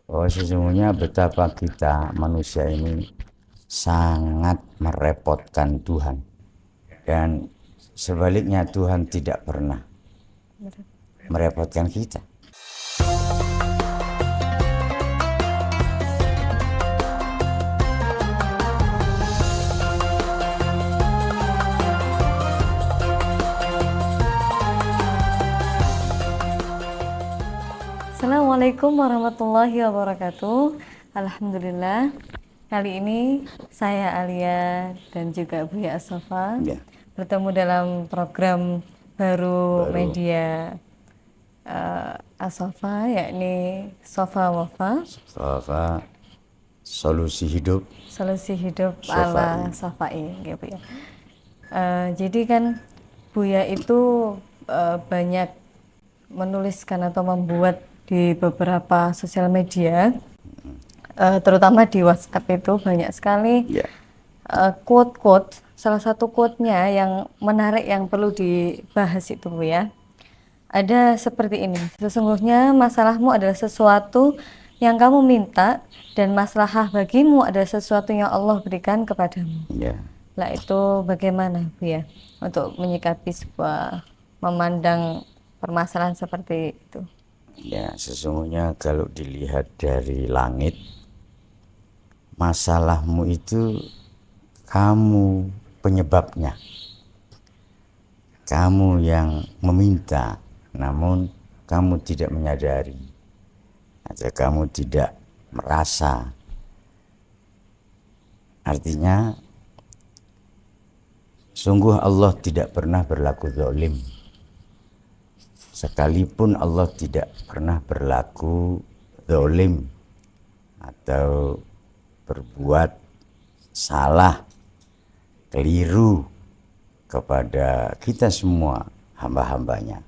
bahwa sesungguhnya betapa kita manusia ini sangat merepotkan Tuhan, dan sebaliknya Tuhan tidak pernah merepotkan kita. Assalamualaikum warahmatullahi wabarakatuh. Alhamdulillah, kali ini saya Alia dan juga Buya As-Sofa Ya. bertemu dalam program baru media As-Sofa, yakni Sofa Wafa, Bahwa solusi hidup solusi hidup Sofai. ala Sofai, gitu ya. Jadi kan Buya itu banyak menuliskan atau membuat di beberapa sosial media, terutama di WhatsApp itu banyak sekali Ya. quote-quote. Salah satu quote-nya yang menarik yang perlu dibahas itu, Bu, ya. Ada seperti ini: sesungguhnya masalahmu adalah sesuatu yang kamu minta, dan maslahah bagimu adalah sesuatu yang Allah berikan kepadamu. Ya. Lah, itu bagaimana, Bu, ya, untuk menyikapi sebuah memandang permasalahan seperti itu? Ya, sesungguhnya kalau dilihat dari langit, masalahmu itu kamu penyebabnya. Kamu yang meminta, namun kamu tidak menyadari, atau kamu tidak merasa. Artinya, sungguh Allah tidak pernah berlaku zalim. Sekalipun Allah tidak pernah berlaku zalim atau berbuat salah, keliru kepada kita semua hamba-hambanya.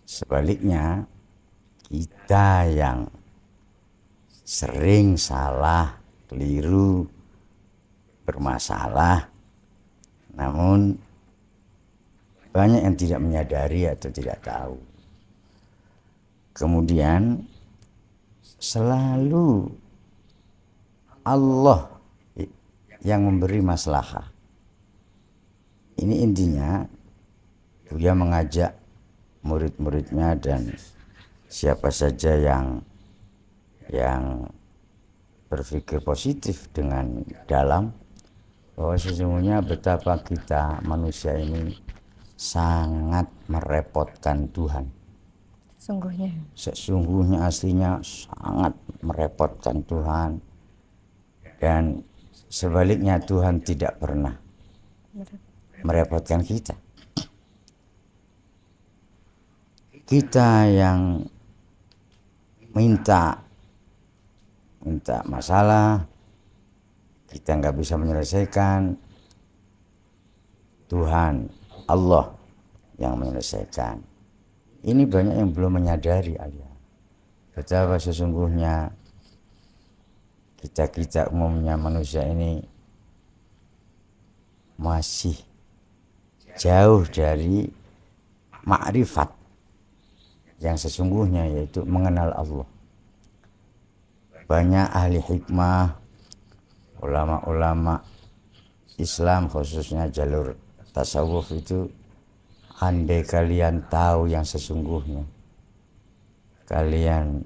Sebaliknya, kita yang sering salah, keliru, bermasalah, namun banyak yang tidak menyadari atau tidak tahu. Kemudian selalu Allah yang memberi maslahah. Ini intinya Buya mengajak murid-muridnya dan siapa saja yang berpikir positif dengan dalam, bahwa sesungguhnya betapa kita manusia ini sangat merepotkan Tuhan. Sesungguhnya aslinya sangat merepotkan Tuhan, dan sebaliknya Tuhan tidak pernah merepotkan kita. Kita yang minta masalah, kita nggak bisa menyelesaikan, Tuhan Allah yang menyelesaikan. Ini banyak yang belum menyadari aja betapa sesungguhnya kita umumnya manusia ini masih jauh dari makrifat yang sesungguhnya, yaitu mengenal Allah. Banyak ahli hikmah, ulama-ulama Islam khususnya jalur tasawuf itu, andai kalian tahu yang sesungguhnya, kalian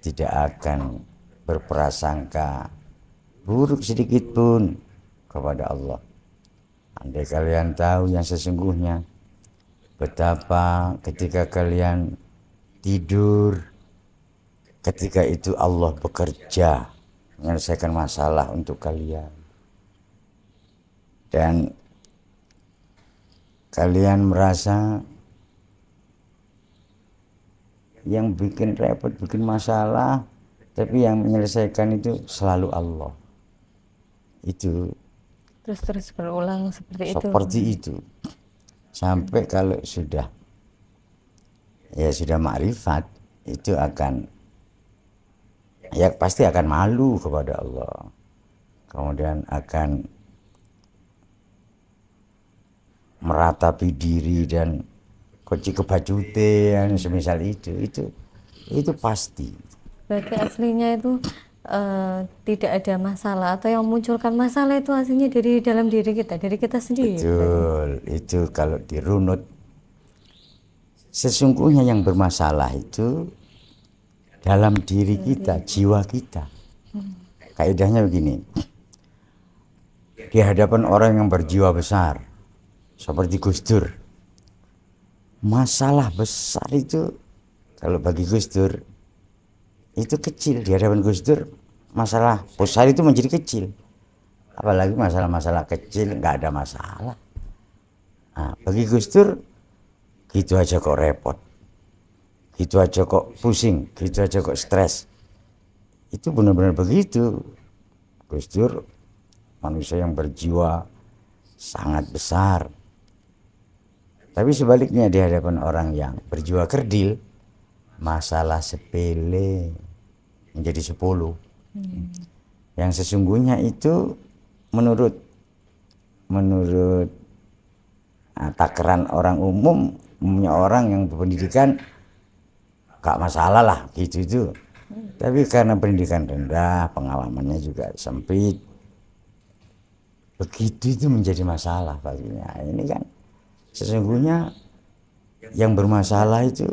tidak akan berprasangka buruk sedikit pun kepada Allah. Andai kalian tahu yang sesungguhnya, betapa ketika kalian tidur, ketika itu Allah bekerja menyelesaikan masalah untuk kalian, dan kalian merasa yang bikin repot, bikin masalah, tapi yang menyelesaikan itu selalu Allah. Itu Terus berulang seperti itu. Sampai kalau sudah makrifat, itu akan, ya pasti akan malu kepada Allah. Kemudian akan meratapi diri dan koci kebajute, semisal itu pasti. Berarti aslinya itu tidak ada masalah, atau yang munculkan masalah itu aslinya dari dalam diri kita sendiri. Berarti. Betul, itu kalau dirunut, sesungguhnya yang bermasalah itu dalam diri kita, jiwa kita. Kaidahnya begini, di hadapan orang yang berjiwa besar, seperti Gus Dur, masalah besar itu, kalau bagi Gus Dur, itu kecil. Di hadapan Gus Dur, masalah besar itu menjadi kecil. Apalagi masalah-masalah kecil, nggak ada masalah. Nah, bagi Gus Dur, gitu aja kok repot, gitu aja kok pusing, gitu aja kok stres. Itu benar-benar begitu. Gus Dur manusia yang berjiwa sangat besar. Tapi sebaliknya di hadapan orang yang berjiwa kerdil, masalah sepele menjadi 10. Yang sesungguhnya itu menurut takaran orang umumnya orang yang berpendidikan gak masalah lah gitu itu. Tapi karena pendidikan rendah, pengalamannya juga sempit, begitu itu menjadi masalah baginya. Ini kan sesungguhnya yang bermasalah itu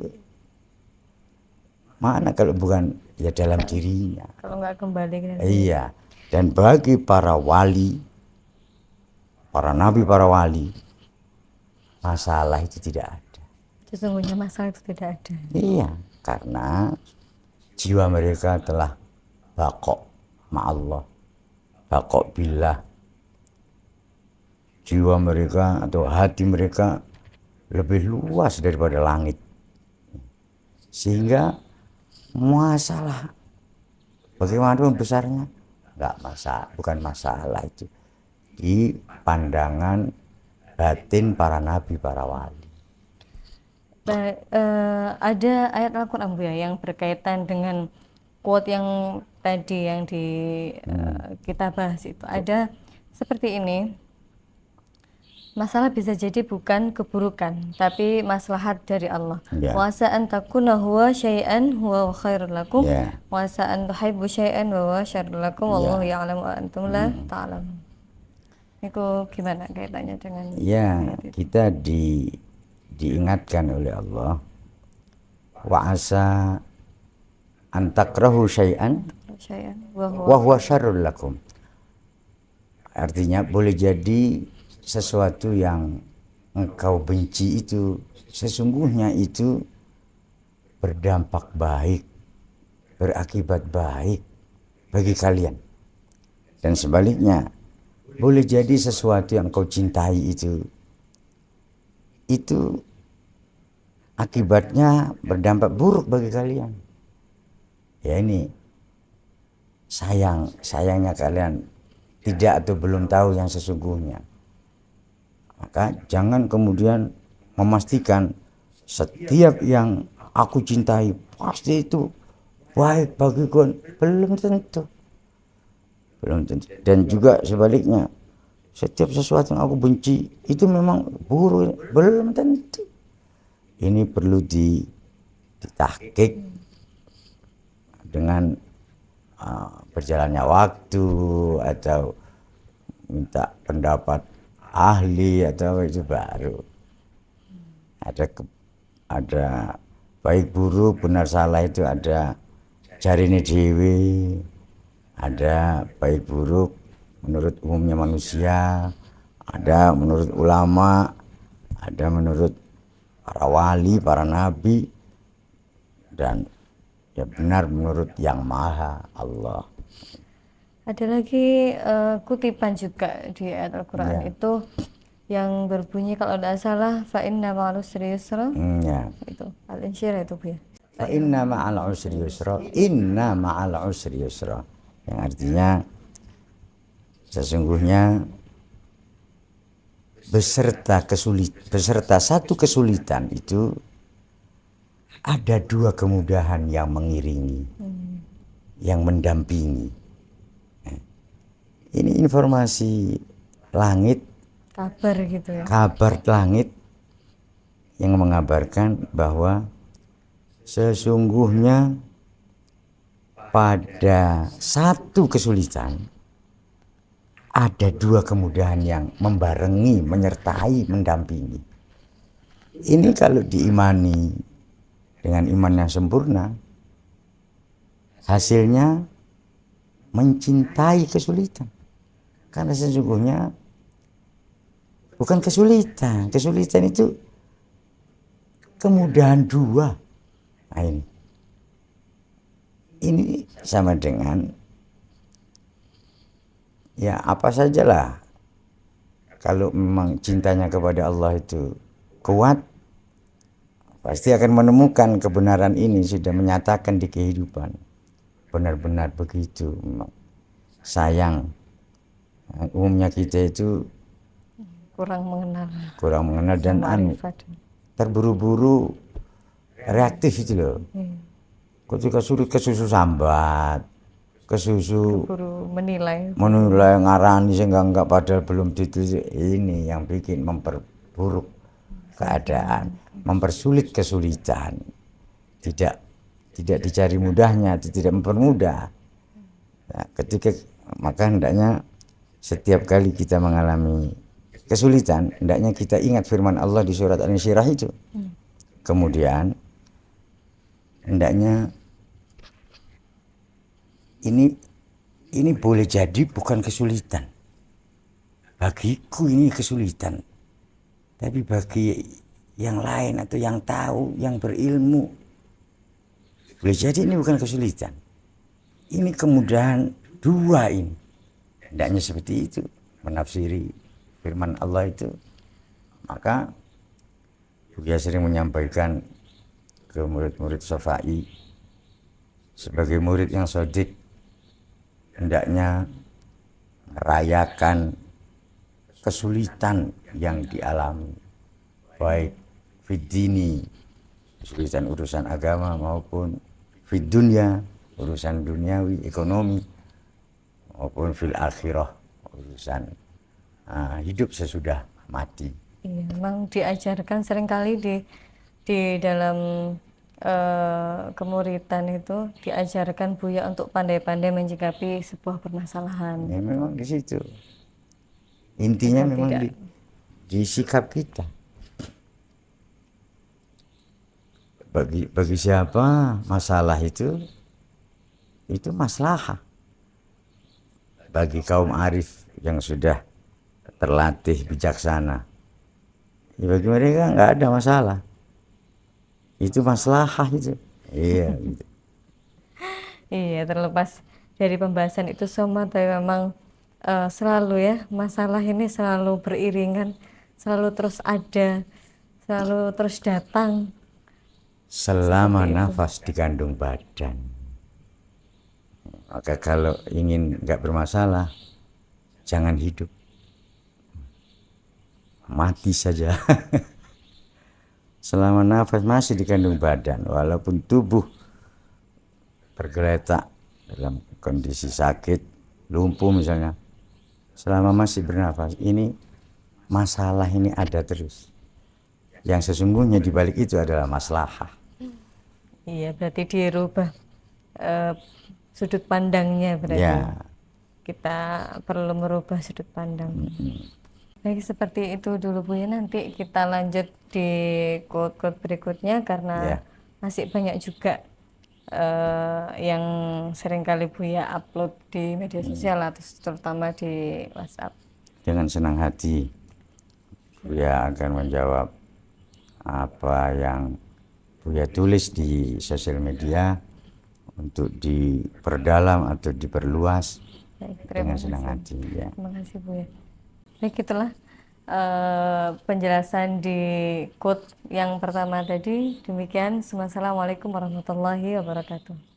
mana kalau bukan ya dalam dirinya. Kalau nggak kembali ke dalam. Iya. Dan bagi para wali, para nabi, para wali, masalah itu tidak ada. Sesungguhnya masalah itu tidak ada. Iya, karena jiwa mereka telah baqo ma'allah, baqo billah. Jiwa mereka atau hati mereka lebih luas daripada langit. Sehingga masalah bagaimanapun besarnya nggak masalah, bukan masalah itu di pandangan batin para nabi, para wali. Ada ayat Al-Quran Bu ya, yang berkaitan dengan quote yang tadi yang kita bahas itu. Ada seperti ini, masalah bisa jadi bukan keburukan, tapi maslahat dari Allah. Wa asa an takuna huwa syai'an huwa khairul lakum, wa asa an tuhibbu syai'an wa huwa syarrul lakum, wallahu ya'lamu wa antum la ta'lamun. Itu gimana kaitannya dengan kita diingatkan oleh Allah, wa asa an takrahu syai'an wa huwa syarrul lakum. Artinya boleh jadi sesuatu yang engkau benci itu sesungguhnya itu berdampak baik, berakibat baik bagi kalian. Dan sebaliknya, boleh jadi sesuatu yang kau cintai itu akibatnya berdampak buruk bagi kalian. Ya ini sayangnya kalian tidak atau belum tahu yang sesungguhnya. Maka jangan kemudian memastikan setiap yang aku cintai pasti itu baik bagiku. Belum tentu. Dan juga sebaliknya, setiap sesuatu yang aku benci itu memang buruk. Belum tentu. Ini perlu ditahqiq dengan berjalannya waktu atau minta pendapat ahli atau itu baru. Ada baik buruk, benar salah itu ada jarine dhewe, ada baik buruk menurut umumnya manusia, ada menurut ulama, ada menurut para wali, para nabi, dan ya benar menurut yang maha Allah. Ada lagi kutipan juga di ayat Al-Quran itu yang berbunyi kalau tidak salah fa inna ma'al usri yusra. Itu Al-Insyirah itu Bu ya. Fa inna ma'al usri yusra, inna ma'al usri yusra. Yang artinya sesungguhnya beserta satu kesulitan itu ada dua kemudahan yang mengiringi, yang mendampingi. Ini informasi langit, kabar gitu ya. Kabar langit yang mengabarkan bahwa sesungguhnya pada satu kesulitan ada dua kemudahan yang membarengi, menyertai, mendampingi. Ini kalau diimani dengan iman yang sempurna, hasilnya mencintai kesulitan. Karena sesungguhnya bukan kesulitan, kesulitan itu kemudahan dua. Nah, ini sama dengan ya apa sajalah, kalau memang cintanya kepada Allah itu kuat, pasti akan menemukan kebenaran ini, sudah menyatakan di kehidupan. Benar-benar begitu, memang sayang. Umumnya kita itu kurang mengenal dan ma'rifat. terburu-buru reaktif itu loh. Ketika suruh ke susu sambat, ke susu Guru menilai ngarani sehingga enggak, padahal belum ditulis. Ini yang bikin memperburuk keadaan, mempersulit kesulitan, tidak dicari mudahnya, tidak mempermudah. Nah, maka hendaknya setiap kali kita mengalami kesulitan, hendaknya kita ingat firman Allah di surat An-Insyirah itu. Kemudian hendaknya ini boleh jadi bukan kesulitan. Bagiku ini kesulitan. Tapi bagi yang lain atau yang tahu, yang berilmu, boleh jadi ini bukan kesulitan. Ini kemudahan dua ini. Hendaknya seperti itu menafsiri firman Allah itu. Maka Buya sering menyampaikan ke murid-murid Safai, sebagai murid yang sodik, hendaknya merayakan kesulitan yang dialami, baik fid-dini, kesulitan urusan agama, maupun fid-dunya, urusan duniawi, ekonomi, maupun fil akhirah, urusan hidup sesudah mati. Iya, memang diajarkan seringkali di dalam kemuridan itu diajarkan Buya untuk pandai-pandai menyikapi sebuah permasalahan. Ya, memang di situ intinya, memang di sikap kita. Bagi siapa masalah itu maslahah. Bagi kaum arif yang sudah terlatih bijaksana, ya bagi mereka nggak ada masalah, itu maslahah itu. Iya gitu. Iya, terlepas dari pembahasan itu semua, tapi memang selalu ya, masalah ini selalu beriringan, selalu terus ada, selalu terus datang. Selama nafas di kandung badan. Maka kalau ingin nggak bermasalah, jangan hidup, mati saja. Selama nafas masih di kandung badan, walaupun tubuh tergeletak dalam kondisi sakit, lumpuh misalnya, selama masih bernafas, ini masalah ini ada terus. Yang sesungguhnya di balik itu adalah maslahah. Iya, berarti dirubah sudut pandangnya, berarti Ya. kita perlu merubah sudut pandang. Baik, seperti itu dulu Buya. Nanti kita lanjut di quote-quote berikutnya, karena masih banyak juga yang seringkali Buya upload di media sosial, atau terutama di WhatsApp. Dengan senang hati Buya akan menjawab apa yang Buya tulis di sosial media untuk diperdalam atau diperluas. Baik, dengan senang hati. Ya. Terima kasih Buya. Baik, itulah penjelasan di quote yang pertama tadi. Demikian, Assalamualaikum warahmatullahi wabarakatuh.